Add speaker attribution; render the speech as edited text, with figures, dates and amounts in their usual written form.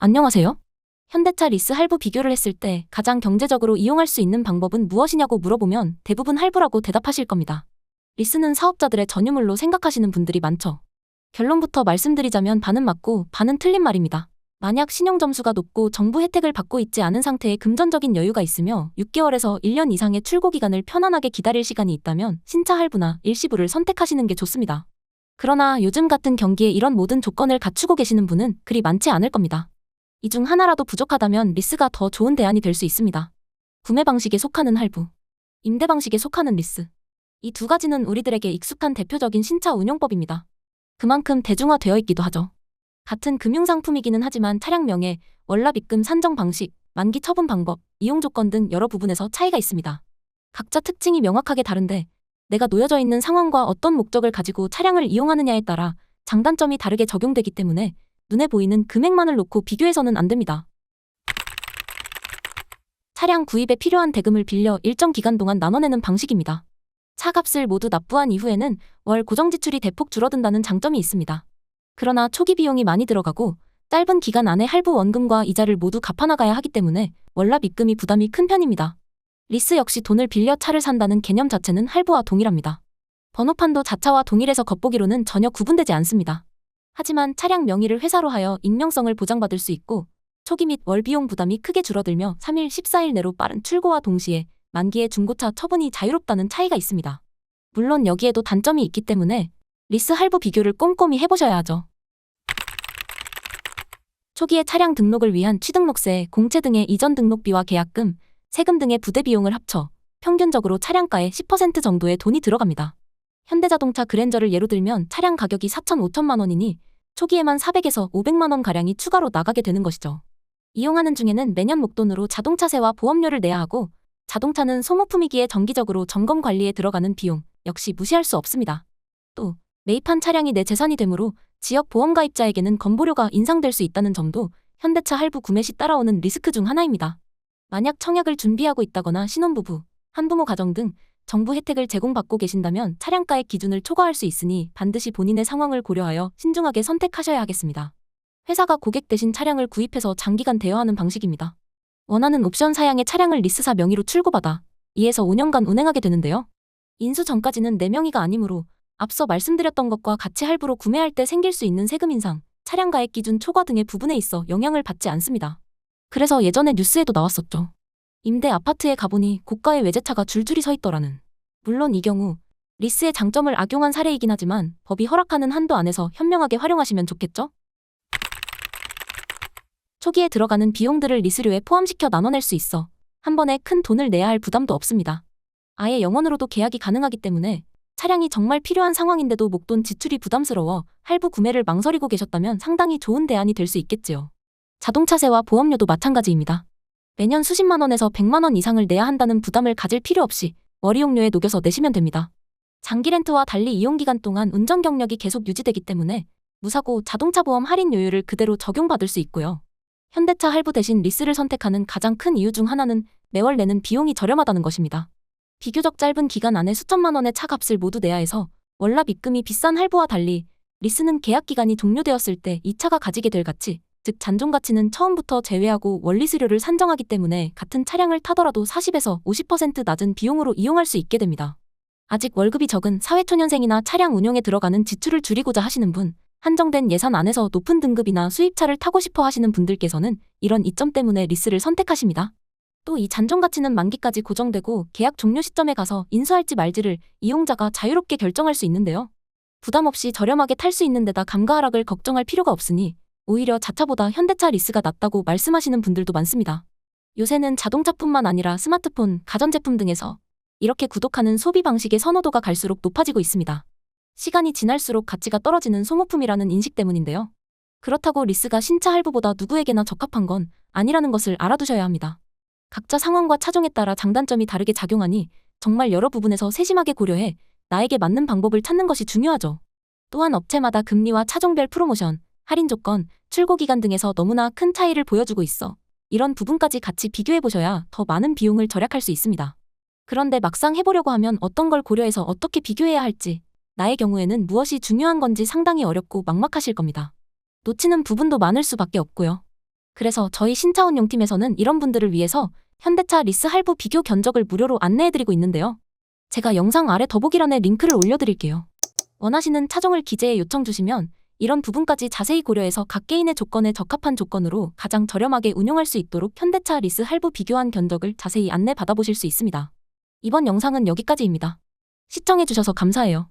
Speaker 1: 안녕하세요. 현대차 리스 할부 비교를 했을 때 가장 경제적으로 이용할 수 있는 방법은 무엇이냐고 물어보면 대부분 할부라고 대답하실 겁니다. 리스는 사업자들의 전유물로 생각하시는 분들이 많죠. 결론부터 말씀드리자면 반은 맞고 반은 틀린 말입니다. 만약 신용점수가 높고 정부 혜택을 받고 있지 않은 상태에 금전적인 여유가 있으며 6개월에서 1년 이상의 출고 기간을 편안하게 기다릴 시간이 있다면 신차 할부나 일시불을 선택하시는 게 좋습니다. 그러나 요즘 같은 경기에 이런 모든 조건을 갖추고 계시는 분은 그리 많지 않을 겁니다. 이 중 하나라도 부족하다면 리스가 더 좋은 대안이 될 수 있습니다. 구매 방식에 속하는 할부, 임대 방식에 속하는 리스. 이 두 가지는 우리들에게 익숙한 대표적인 신차 운용법입니다. 그만큼 대중화되어 있기도 하죠. 같은 금융상품이기는 하지만 차량 명의, 월납 입금 산정 방식, 만기 처분 방법, 이용 조건 등 여러 부분에서 차이가 있습니다. 각자 특징이 명확하게 다른데 내가 놓여져 있는 상황과 어떤 목적을 가지고 차량을 이용하느냐에 따라 장단점이 다르게 적용되기 때문에 눈에 보이는 금액만을 놓고 비교해서는 안 됩니다. 차량 구입에 필요한 대금을 빌려 일정 기간 동안 나눠내는 방식입니다. 차값을 모두 납부한 이후에는 월 고정 지출이 대폭 줄어든다는 장점이 있습니다. 그러나 초기 비용이 많이 들어가고 짧은 기간 안에 할부 원금과 이자를 모두 갚아나가야 하기 때문에 월납 입금이 부담이 큰 편입니다. 리스 역시 돈을 빌려 차를 산다는 개념 자체는 할부와 동일합니다. 번호판도 자차와 동일해서 겉보기로는 전혀 구분되지 않습니다. 하지만 차량 명의를 회사로 하여 익명성을 보장받을 수 있고 초기 및 월 비용 부담이 크게 줄어들며 3일, 14일 내로 빠른 출고와 동시에 만기의 중고차 처분이 자유롭다는 차이가 있습니다. 물론 여기에도 단점이 있기 때문에 리스 할부 비교를 꼼꼼히 해보셔야 하죠. 초기에 차량 등록을 위한 취등록세, 공채 등의 이전 등록비와 계약금, 세금 등의 부대 비용을 합쳐 평균적으로 차량가의 10% 정도의 돈이 들어갑니다. 현대자동차 그랜저를 예로 들면 차량 가격이 4,5천만 원이니 초기에만 400에서 500만 원 가량이 추가로 나가게 되는 것이죠. 이용하는 중에는 매년 목돈으로 자동차세와 보험료를 내야 하고 자동차는 소모품이기에 정기적으로 점검 관리에 들어가는 비용 역시 무시할 수 없습니다. 또 매입한 차량이 내 재산이 되므로 지역 보험가입자에게는 건보료가 인상될 수 있다는 점도 현대차 할부 구매 시 따라오는 리스크 중 하나입니다. 만약 청약을 준비하고 있다거나 신혼부부, 한부모 가정 등 정부 혜택을 제공받고 계신다면 차량가의 기준을 초과할 수 있으니 반드시 본인의 상황을 고려하여 신중하게 선택하셔야 하겠습니다. 회사가 고객 대신 차량을 구입해서 장기간 대여하는 방식입니다. 원하는 옵션 사양의 차량을 리스사 명의로 출고받아 2에서 5년간 운행하게 되는데요. 인수 전까지는 내 명의가 아니므로 앞서 말씀드렸던 것과 같이 할부로 구매할 때 생길 수 있는 세금 인상, 차량 가액 기준 초과 등의 부분에 있어 영향을 받지 않습니다. 그래서 예전에 뉴스에도 나왔었죠. 임대 아파트에 가보니 고가의 외제차가 줄줄이 서 있더라는. 물론 이 경우 리스의 장점을 악용한 사례이긴 하지만 법이 허락하는 한도 안에서 현명하게 활용하시면 좋겠죠? 초기에 들어가는 비용들을 리스료에 포함시켜 나눠낼 수 있어 한 번에 큰 돈을 내야 할 부담도 없습니다. 아예 영원으로도 계약이 가능하기 때문에 차량이 정말 필요한 상황인데도 목돈 지출이 부담스러워 할부 구매를 망설이고 계셨다면 상당히 좋은 대안이 될 수 있겠지요. 자동차세와 보험료도 마찬가지입니다. 매년 수십만 원에서 100만 원 이상을 내야 한다는 부담을 가질 필요 없이 월이용료에 녹여서 내시면 됩니다. 장기 렌트와 달리 이용기간 동안 운전 경력이 계속 유지되기 때문에 무사고 자동차 보험 할인 요율을 그대로 적용받을 수 있고요. 현대차 할부 대신 리스를 선택하는 가장 큰 이유 중 하나는 매월 내는 비용이 저렴하다는 것입니다. 비교적 짧은 기간 안에 수천만 원의 차값을 모두 내야 해서 월납 입금이 비싼 할부와 달리 리스는 계약 기간이 종료되었을 때 이 차가 가지게 될 가치, 즉 잔존 가치는 처음부터 제외하고 원리수료를 산정하기 때문에 같은 차량을 타더라도 40에서 50% 낮은 비용으로 이용할 수 있게 됩니다. 아직 월급이 적은 사회초년생이나 차량 운용에 들어가는 지출을 줄이고자 하시는 분, 한정된 예산 안에서 높은 등급이나 수입차를 타고 싶어 하시는 분들께서는 이런 이점 때문에 리스를 선택하십니다. 또 이 잔존 가치는 만기까지 고정되고 계약 종료 시점에 가서 인수할지 말지를 이용자가 자유롭게 결정할 수 있는데요. 부담 없이 저렴하게 탈 수 있는 데다 감가 하락을 걱정할 필요가 없으니 오히려 자차보다 현대차 리스가 낫다고 말씀하시는 분들도 많습니다. 요새는 자동차뿐만 아니라 스마트폰, 가전제품 등에서 이렇게 구독하는 소비 방식의 선호도가 갈수록 높아지고 있습니다. 시간이 지날수록 가치가 떨어지는 소모품이라는 인식 때문인데요. 그렇다고 리스가 신차 할부보다 누구에게나 적합한 건 아니라는 것을 알아두셔야 합니다. 각자 상황과 차종에 따라 장단점이 다르게 작용하니 정말 여러 부분에서 세심하게 고려해 나에게 맞는 방법을 찾는 것이 중요하죠. 또한 업체마다 금리와 차종별 프로모션, 할인 조건, 출고 기간 등에서 너무나 큰 차이를 보여주고 있어 이런 부분까지 같이 비교해보셔야 더 많은 비용을 절약할 수 있습니다. 그런데 막상 해보려고 하면 어떤 걸 고려해서 어떻게 비교해야 할지, 나의 경우에는 무엇이 중요한 건지 상당히 어렵고 막막하실 겁니다. 놓치는 부분도 많을 수밖에 없고요. 그래서 저희 신차원용팀에서는 이런 분들을 위해서 현대차 리스 할부 비교 견적을 무료로 안내해드리고 있는데요. 제가 영상 아래 더보기란에 링크를 올려드릴게요. 원하시는 차종을 기재해 요청 주시면 이런 부분까지 자세히 고려해서 각 개인의 조건에 적합한 조건으로 가장 저렴하게 운용할 수 있도록 현대차 리스 할부 비교한 견적을 자세히 안내 받아보실 수 있습니다. 이번 영상은 여기까지입니다. 시청해주셔서 감사해요.